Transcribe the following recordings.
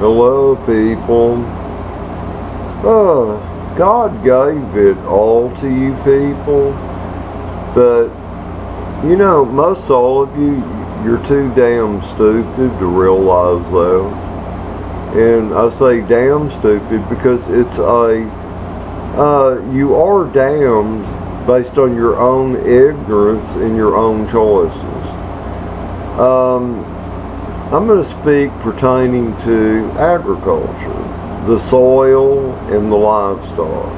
Hello, people. God gave it all to you people, but most all of you, you're too damn stupid to realize that. And I say damn stupid because you are damned based on your own ignorance and your own choices. I'm going to speak pertaining to agriculture, the soil, and the livestock.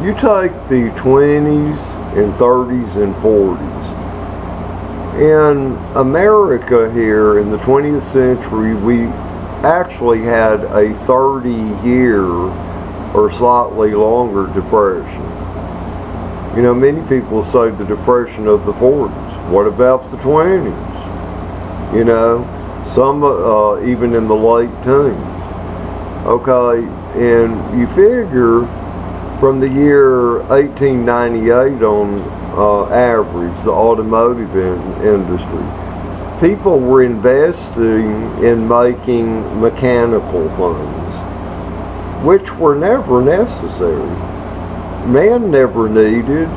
You take the 20s and 30s and 40s. In America here in the 20th century, we actually had a 30-year or slightly longer depression. Many people say the depression of the 40s. What about the 20s? Some even in the late teens. Okay, and you figure from the year 1898 on average, the automotive industry, people were investing in making mechanical things, which were never necessary. Man never needed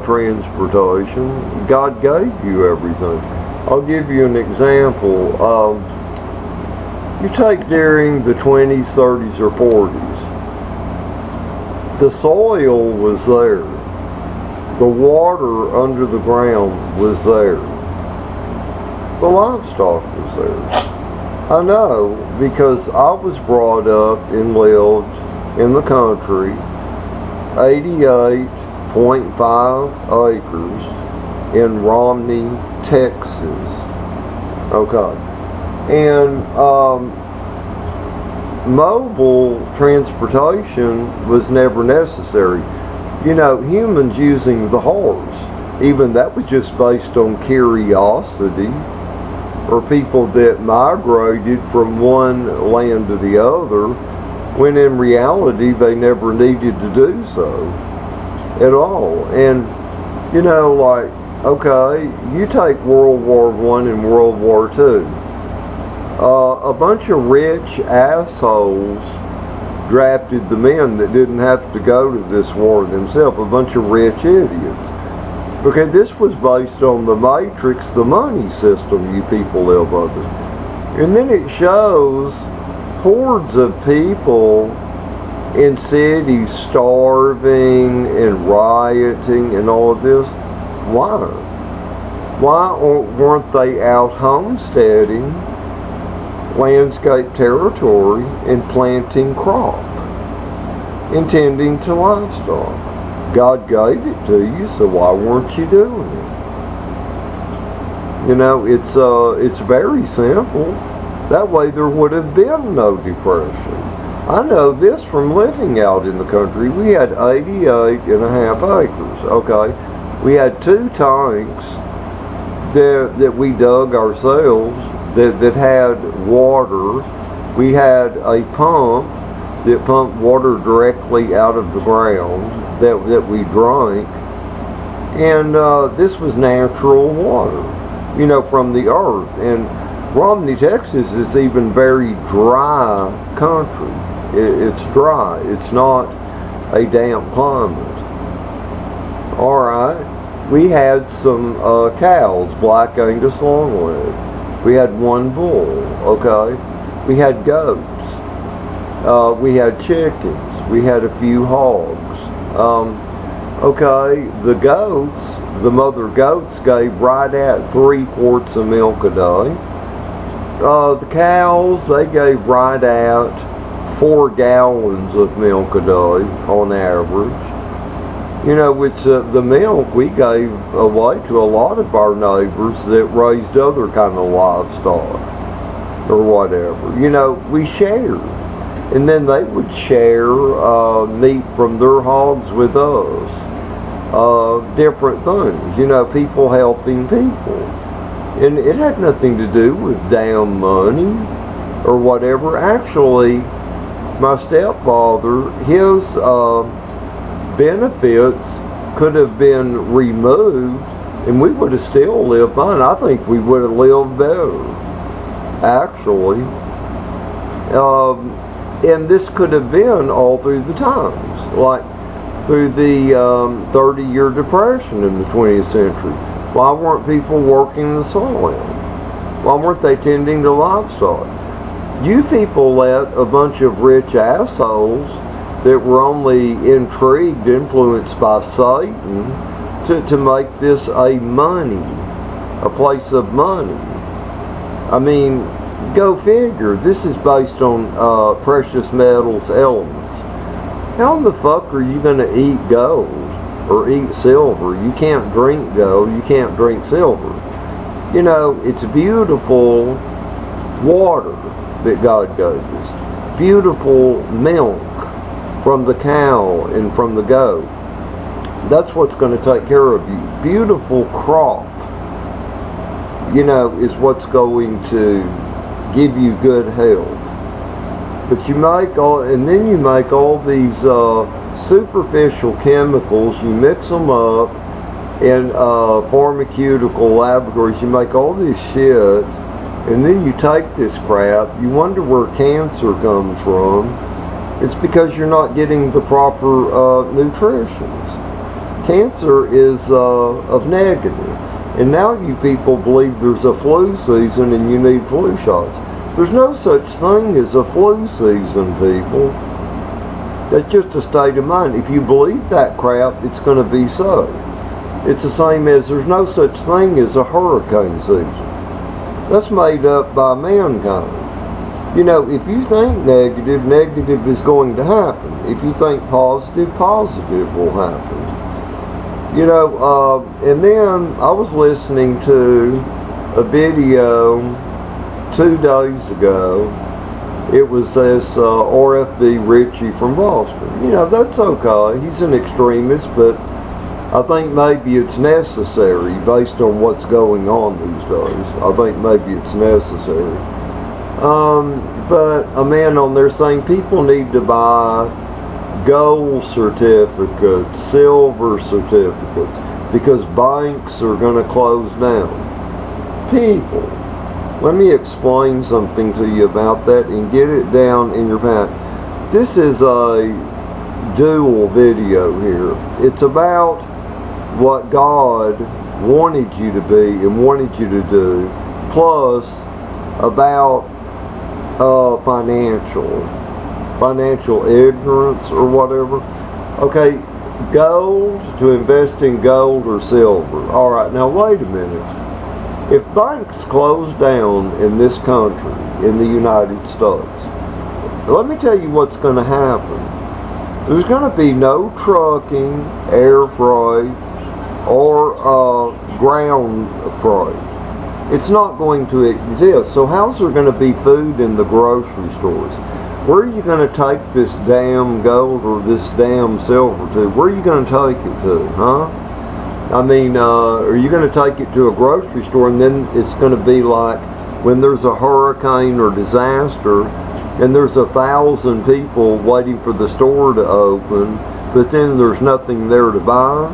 transportation. God gave you everything. I'll give you an example. You take during the 20s, 30s, or 40s, the soil was there. The water under the ground was there. The livestock was there. I know because I was brought up and lived in the country, 88.5 acres in Romney, Texas. Okay. And mobile transportation was never necessary. Humans using the horse, even that was just based on curiosity, or people that migrated from one land to the other, when in reality they never needed to do so at all. And okay, you take World War I and World War II. A bunch of rich assholes drafted the men that didn't have to go to this war themselves, a bunch of rich idiots. Okay, this was based on the matrix, the money system you people live under. And then it shows hordes of people in cities starving and rioting and all of this. Why? Why weren't they out homesteading landscape territory and planting crop and tending to livestock? God gave it to you, so why weren't you doing it? It's very simple. That way there would have been no depression. I know this from living out in the country. We had 88.5 acres, okay? We had 2 tanks that we dug ourselves that had water. We had a pump that pumped water directly out of the ground that we drank. And this was natural water, from the earth. And Romney, Texas is even very dry country. It's dry. It's not a damp climate. Alright, we had some cows, Black Angus Longleg. We had 1 bull, okay? We had goats. We had chickens. We had a few hogs. Okay, the goats, the mother goats gave right at 3 quarts of milk a day. The cows, they gave right at 4 gallons of milk a day on average. Which the milk we gave away to a lot of our neighbors that raised other kind of livestock or whatever. We shared. And then they would share meat from their hogs with us. Different things. People helping people. And it had nothing to do with damn money or whatever. Actually, my stepfather, his benefits could have been removed and we would have still lived fine. I think we would have lived better. actually. And this could have been all through the times, like through the 30-year depression in the 20th century. Why weren't people working the soil? Why weren't they tending to livestock? You people let a bunch of rich assholes that were only intrigued, influenced by Satan, to make this a place of money. I mean, go figure. This is based on precious metals elements. How in the fuck are you going to eat gold or eat silver? You can't drink gold. You can't drink silver. You know, it's beautiful water that God gave us. Beautiful milk from the cow and from the goat. That's what's going to take care of you. Beautiful crop, you know, is what's going to give you good health. But you make all these superficial chemicals, you mix them up in pharmaceutical laboratories, you make all this shit, and then you take this crap, you wonder where cancer comes from. It's because you're not getting the proper nutrition. Cancer is of negative. And now you people believe there's a flu season and you need flu shots. There's no such thing as a flu season, people. That's just a state of mind. If you believe that crap, it's going to be so. It's the same as there's no such thing as a hurricane season. That's made up by mankind. You know, if you think negative, negative is going to happen. If you think positive, positive will happen. You know, and then I was listening to a video 2 days ago. It was this RFD Richie from Boston. You know, that's okay. He's an extremist, but I think maybe it's necessary based on what's going on these days. I think maybe it's necessary. But a man on there saying people need to buy gold certificates, silver certificates, because banks are going to close down. People, let me explain something to you about that and get it down in your path. This is a dual video here. It's about what God wanted you to be and wanted you to do, plus about financial ignorance or whatever. Okay, gold, to invest in gold or silver. Alright, now wait a minute. If banks close down in this country, in the United States, let me tell you what's going to happen. There's going to be no trucking, air freight, or ground freight. It's not going to exist. So how's there going to be food in the grocery stores? Where are you going to take this damn gold or this damn silver to? Where are you going to take it to, huh? I mean, are you going to take it to a grocery store and then it's going to be like when there's a hurricane or disaster and there's 1,000 people waiting for the store to open, but then there's nothing there to buy?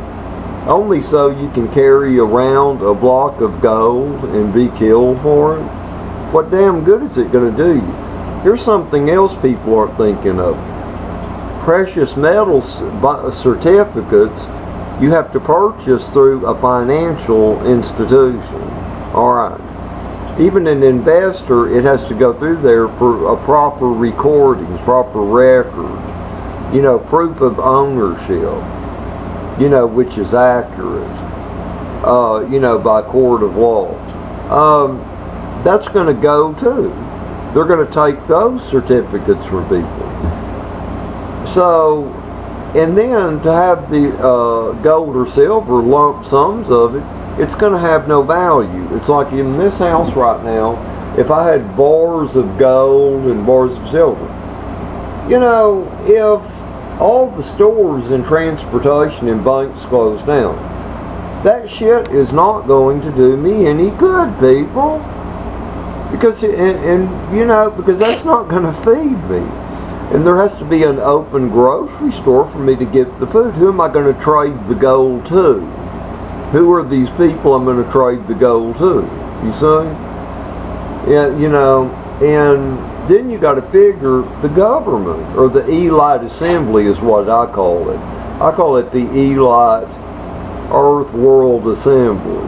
Only so you can carry around a block of gold and be killed for it? What damn good is it going to do you? Here's something else people aren't thinking of. Precious metals certificates you have to purchase through a financial institution. Alright. Even an investor, it has to go through there for a proper recordings, proper record. You know, proof of ownership. You know, which is accurate, you know, by court of law. That's going to go too. They're going to take those certificates from people. So, and then to have the gold or silver, lump sums of it, it's going to have no value. It's like in this house right now, if I had bars of gold and bars of silver. You know, if all the stores and transportation and banks close down, that shit is not going to do me any good, people. Because, and you know, because that's not going to feed me. And there has to be an open grocery store for me to get the food. Who am I going to trade the gold to? Who are these people I'm going to trade the gold to? You see? Yeah, you know, and then you got to figure the government, or the Elite Assembly is what I call it. I call it the Elite Earth World Assembly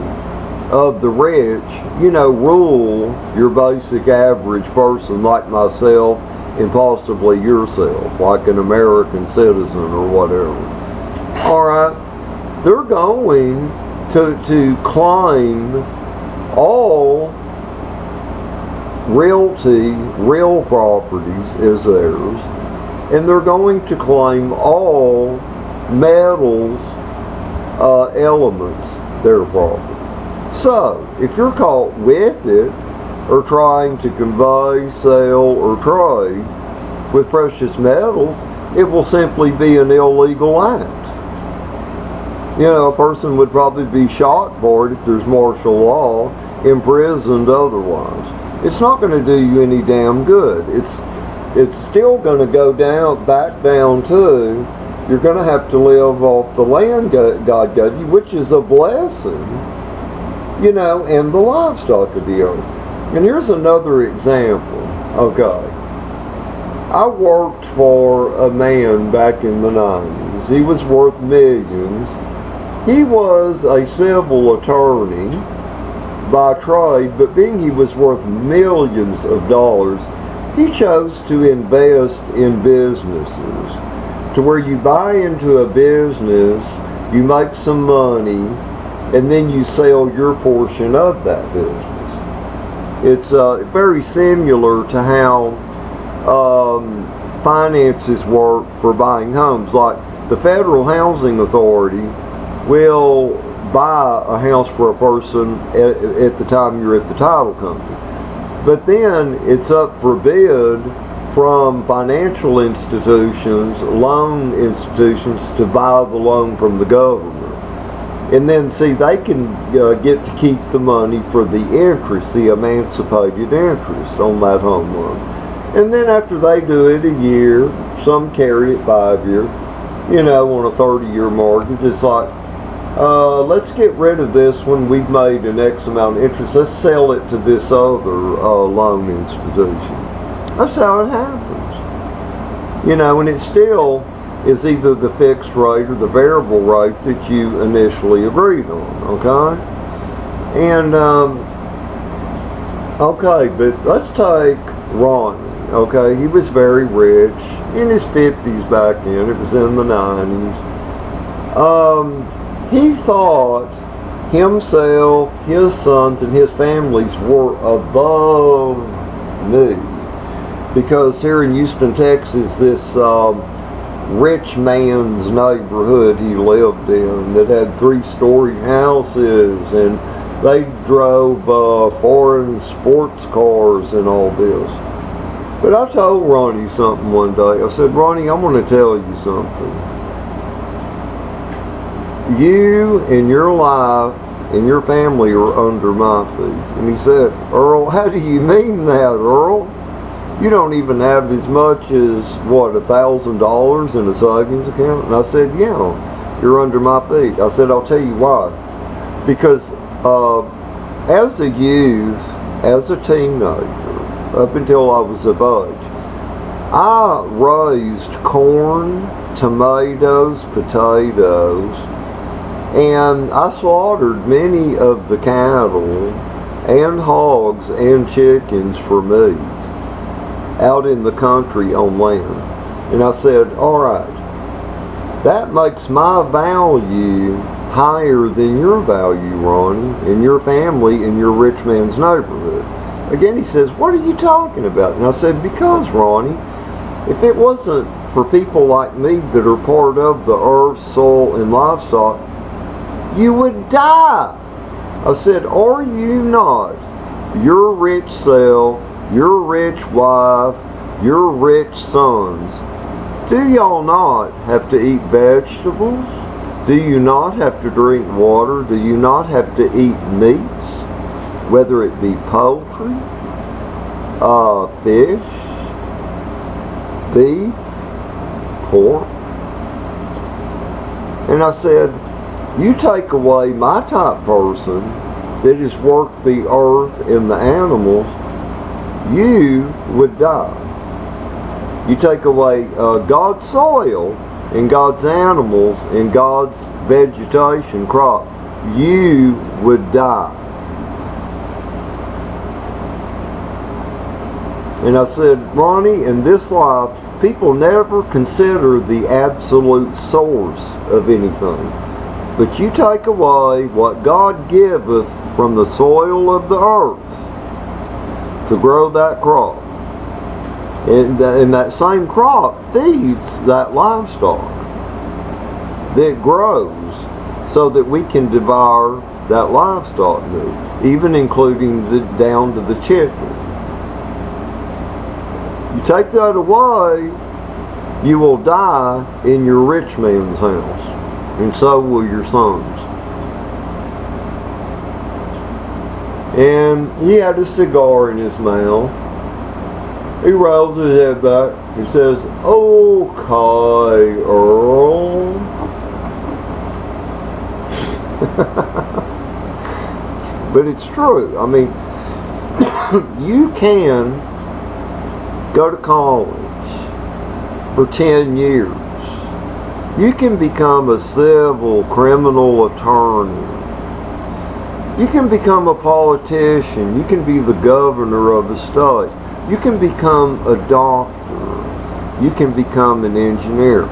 of the rich, you know, rule your basic average person like myself and possibly yourself, like an American citizen or whatever. Alright, they're going to claim all realty, real properties as theirs, and they're going to claim all metals, elements, their property. So, if you're caught with it, or trying to convey, sell, or trade with precious metals, it will simply be an illegal act. You know, a person would probably be shot for it if there's martial law, imprisoned otherwise. It's not going to do you any damn good. It's still going to go back down to, you're going to have to live off the land God gave you, which is a blessing, you know, and the livestock of the earth. And here's another example. Okay. I worked for a man back in the 90s. He was worth millions. He was a civil attorney by trade, but being he was worth millions of dollars, he chose to invest in businesses, to where you buy into a business, you make some money, and then you sell your portion of that business. It's very similar to how finances work for buying homes. Like the Federal Housing Authority will buy a house for a person at the time you're at the title company. But then it's up for bid from financial institutions, loan institutions, to buy the loan from the government. And then, see, they can get to keep the money for the interest, the emancipated interest on that home loan. And then after they do it a year, some carry it 5 years, you know, on a 30-year mortgage, it's like, let's get rid of this one. We've made an X amount of interest. Let's sell it to this other loan institution. That's how it happens. You know, and it still is either the fixed rate or the variable rate that you initially agreed on, okay? And, okay, but let's take Ronnie, okay? He was very rich, in his 50s back then, it was in the 90s. He thought himself, his sons, and his families were above me. Because here in Houston, Texas, this rich man's neighborhood he lived in that had 3-story houses, and they drove foreign sports cars and all this. But I told Ronnie something one day. I said, Ronnie, I'm going to tell you something. You and your life and your family are under my feet. And he said, Earl, how do you mean that, Earl? You don't even have as much as, what, $1,000 in a savings account? And I said, yeah, you're under my feet. I said, I'll tell you why. Because as a youth, as a teenager, up until I was of age, I raised corn, tomatoes, potatoes, and I slaughtered many of the cattle and hogs and chickens for meat out in the country on land. And I said, alright, that makes my value higher than your value, Ronnie, and your family in your rich man's neighborhood. Again, he says, what are you talking about? And I said, because, Ronnie, if it wasn't for people like me that are part of the earth, soil, and livestock, you would die. I said, are you not your rich self, your rich wife, your rich sons? Do y'all not have to eat vegetables? Do you not have to drink water? Do you not have to eat meats? Whether it be poultry, fish, beef, pork. And I said, you take away my type person that has worked the earth and the animals, you would die. You take away God's soil and God's animals and God's vegetation, crop, you would die. And I said, Ronnie, in this life, people never consider the absolute source of anything. But you take away what God giveth from the soil of the earth to grow that crop. And that same crop feeds that livestock that grows so that we can devour that livestock meat, even including down to the chicken. You take that away, you will die in your rich man's house, and so will your sons. And he had a cigar in his mouth. He rolls his head back. He says, "Okay, Earl." But it's true. I mean, you can go to college for 10 years. You can become a civil criminal attorney. You can become a politician. You can be the governor of a state. You can become a doctor. You can become an engineer.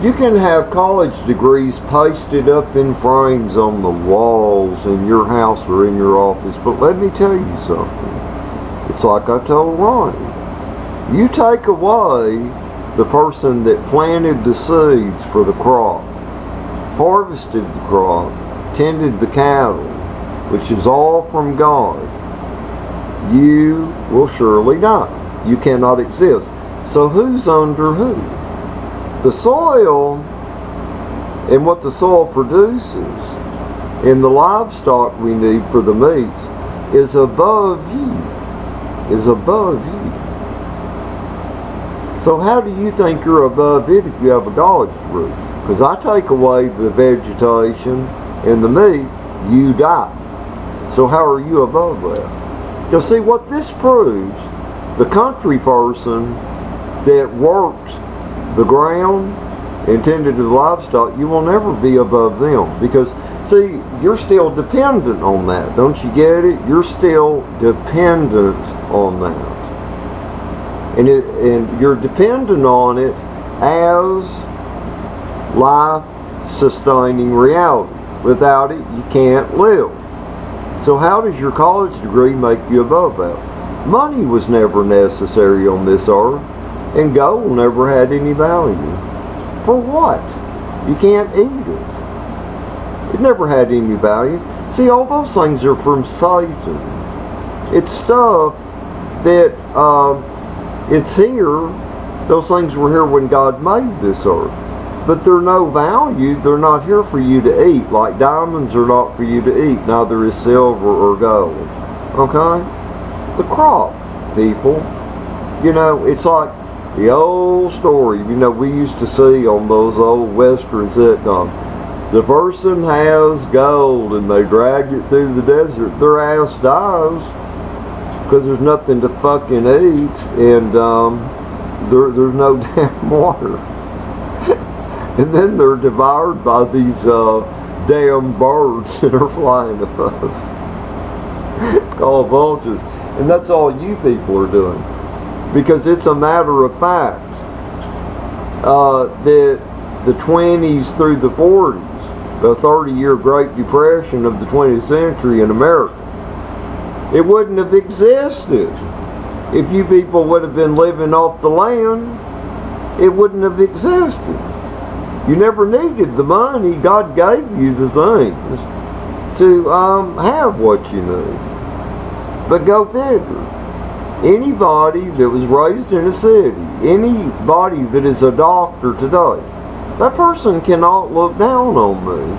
You can have college degrees pasted up in frames on the walls in your house or in your office. But let me tell you something. It's like I told Ronnie. You take away the person that planted the seeds for the crop, harvested the crop, tended the cattle, which is all from God, you will surely die. You cannot exist. So who's under who? The soil and what the soil produces and the livestock we need for the meats is above you. Is above you. So how do you think you're above it if you have a college degree? Because I take away the vegetation and the meat, you die. So how are you above that? You'll see what this proves. The country person that worked the ground and tended to the livestock, you will never be above them. Because, see, you're still dependent on that. Don't you get it? You're still dependent on that. And you're dependent on it as life-sustaining reality. Without it, you can't live. So how does your college degree make you above that? Money was never necessary on this earth, and gold never had any value. For what? You can't eat it. It never had any value. See, all those things are from Satan. It's stuff that it's here. Those things were here when God made this earth. But they're no value. They're not here for you to eat. Like diamonds are not for you to eat. Neither is silver or gold. Okay? The crop, people. You know, it's like the old story, you know, we used to see on those old Western sitcoms. The person has gold and they drag it through the desert. Their ass dies because there's nothing to fucking eat, and there's no damn water. And then they're devoured by these damn birds that are flying above, called vultures. And that's all you people are doing. Because it's a matter of fact that the 20s through the 40s, the 30-year Great Depression of the 20th century in America, it wouldn't have existed if you people would have been living off the land. It wouldn't have existed. You never needed the money. God gave you the things to have what you need. But go figure. Anybody that was raised in a city, anybody that is a doctor today, that person cannot look down on me.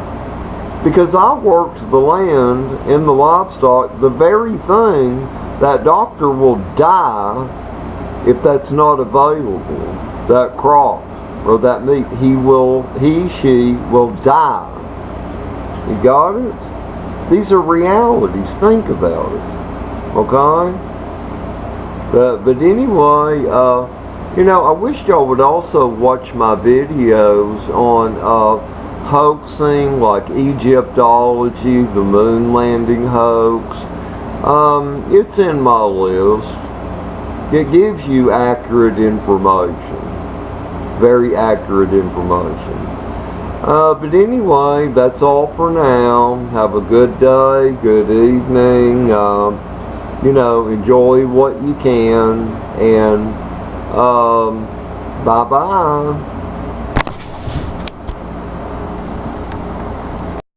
Because I worked the land and the livestock, the very thing that doctor will die if that's not available, that crop or that meat, she will die. You got it? These are realities. Think about it. Okay? But anyway, you know, I wish y'all would also watch my videos on hoaxing, like Egyptology, the moon landing hoax. It's in my list. It gives you accurate information, very accurate information. But anyway, that's all for now. Have a good day, good evening. You know, enjoy what you can, and bye-bye.